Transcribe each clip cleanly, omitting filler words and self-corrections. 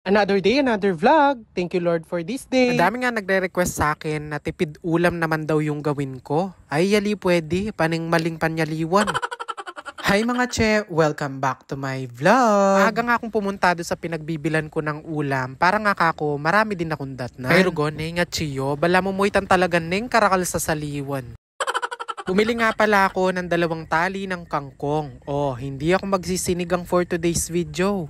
Another day, another vlog. Thank you Lord for this day. Ang dami nga nagre-request sa akin na tipid ulam naman daw yung gawin ko. Ay, yali pwede. Paning maling panyaliwan. Hi mga che! Welcome back to my vlog! Aga nga akong pumunta doon sa pinagbibilan ko ng ulam. Para nga kako, marami din akong datnan. Pero gone nga chiyo, bala mo muitan talaga neng karakal sa saliwan. Bumili nga pala ako ng 2 tali ng kangkong. Oh, hindi ako magsisinigang for today's video.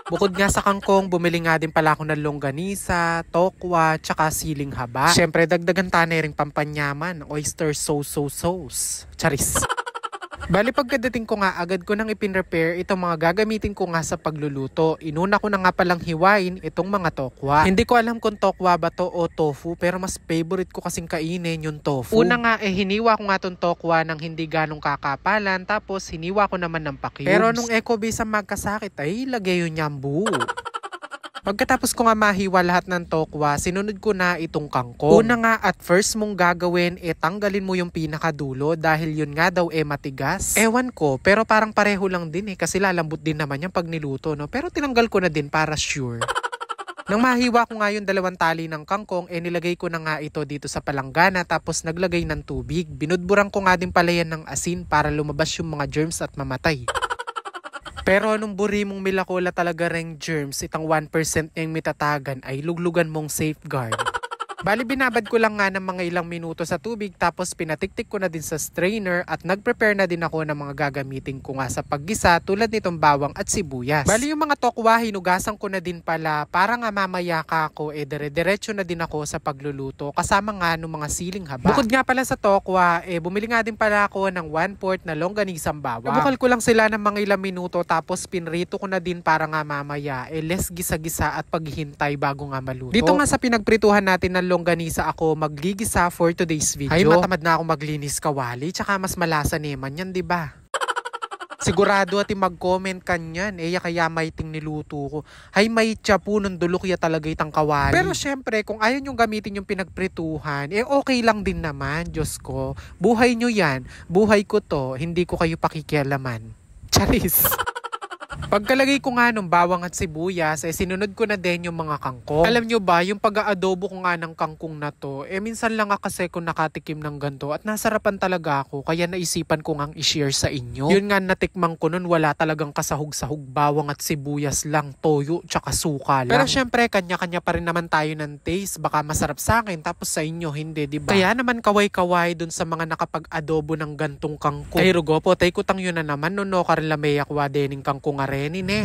Bukod nga sa kangkong, bumili nga din pala ako ng longganisa, tokwa, tsaka siling haba. Siyempre, dagdagan tane ring pampanyaman, oyster sauce. Charis. Bali pagkadating ko nga, agad ko nang ipin-repair itong mga gagamitin ko nga sa pagluluto. Inuna ko na nga palang hiwain itong mga tokwa. Hindi ko alam kung tokwa ba to o tofu, pero mas favorite ko kasing kainin yung tofu. Una nga hiniwa ko nga tong tokwa ng hindi ganong kakapalan, tapos hiniwa ko naman ng pa-cubes. Pero nung eco-base ang magkasakit ay lagay yun nyambu. Pagkatapos ko nga mahiwa lahat ng tokwa, sinunod ko na itong kangkong. Una nga at first mong gagawin, tanggalin mo yung pinakadulo dahil yun nga daw matigas. Ewan ko, pero parang pareho lang din kasi lalambot din naman yung pag niluto, no? Pero tinanggal ko na din para sure. Nang mahiwa ko nga yung 2 tali ng kangkong, nilagay ko na nga ito dito sa palanggana tapos naglagay ng tubig. Binudburan ko nga din pala yan ng asin para lumabas yung mga germs at mamatay. Pero nung buri mong milakola talaga ring germs, itang 1% niyang mitatagan ay luglugan mong safeguard. Bali binabad ko lang nga ng mga ilang minuto sa tubig tapos pinatiktik ko na din sa strainer at nagprepare na din ako ng mga gagamitin ko nga sa paggisa tulad nitong bawang at sibuyas. Bali yung mga tokwa hinugasan ko na din pala para nga mamaya ka ako dire-diretso na din ako sa pagluluto kasama nga ng mga siling haba. Bukod nga pala sa tokwa, bumili nga din pala ako ng 1/4 na longganisang bawang. Nabukal ko lang sila ng mga ilang minuto tapos pinrito ko na din para nga mamaya less gisa-gisa at paghihintay bago nga maluto. Dito nga sa pinagprituhan natin ng longganisa ako magigisa for today's video. Ay, matamad na ako maglinis kawali, tsaka mas malasa naman yan, di ba? Sigurado ati mag-comment kanyan, kaya may ting niluto ko. Hay may tiyapo ng dulo kaya talaga itang kawali. Pero syempre, kung ayaw nyo gamitin yung pinagprituhan, okay lang din naman, Diyos ko. Buhay nyo yan, buhay ko to, hindi ko kayo pakikialaman. Charis! Pagkalagay ko nga ng bawang at sibuyas, sinunod ko na din yung mga kangkong. Alam nyo ba, yung pag-aadobo ko nga ng kangkong na to, minsan lang nga kasi kung nakatikim ng ganito at nasarapan talaga ako, kaya naisipan ko ngang i-share sa inyo. Yun nga natikmang ko nun, wala talagang kasahog-sahog, bawang at sibuyas lang, toyo, tsaka suka lang. Pero syempre, kanya-kanya pa rin naman tayo ng taste, baka masarap sa akin, tapos sa inyo, hindi, diba? Kaya naman kaway-kaway dun sa mga nakapag-adobo ng gantong kangkong. Ay rugo po, tay kutang yun na naman, no karilameyak wa dening kangkong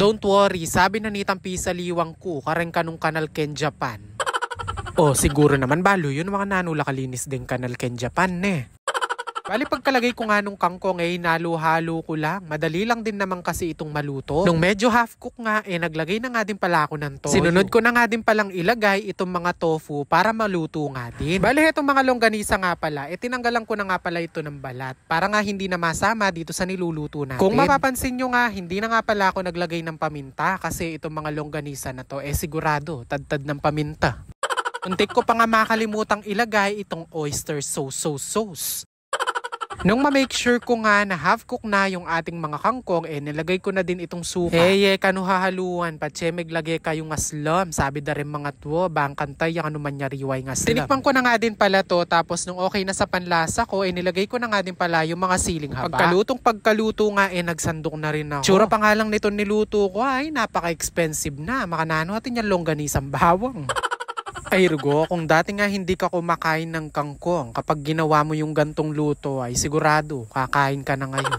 Don't worry, sabi na nitang pisaliwang ko, kareng kanong Kanal Ken Japan. Oh, siguro naman balo yun, mga nanula kalinis din Kanal Ken Japan, ne. Bali pagkalagay ko nga nung kangkong halo-halo ko lang. Madali lang din naman kasi itong maluto. Nung medyo half cook nga, naglagay na nga din pala ako ng toyo. Sinunod ko na nga din palang ilagay itong mga tofu para maluto nga din. Bali itong mga longganisa nga pala, tinanggalan ko na nga pala ito ng balat. Para nga hindi na masama dito sa niluluto natin. Kung mapapansin nyo nga, hindi na nga pala ako naglagay ng paminta kasi itong mga longganisa na to, sigurado, tad-tad ng paminta. Untik ko pa nga makalimutang ilagay itong oyster sauce. Nung ma-make sure ko nga na half cook na yung ating mga kangkong, nilagay ko na din itong suka. Kanuhahaluan, patsyemig lagay kayong aslam. Sabi da rin mga tuwo, bang kantay yung ano man nyariway ng aslam. Tinikpan ko na nga din pala to, tapos nung okay na sa panlasa ko, nilagay ko na nga din pala yung mga siling haba. Pagkaluto nga, nagsandok na rin ako. Tsura pa nga lang nito niluto ko, ay napaka-expensive na. Makanano natin yung longganisang bawang. Ay rugo, kung dati nga hindi ka kumakain ng kangkong, kapag ginawa mo yung gantong luto ay sigurado, kakain ka na ngayon.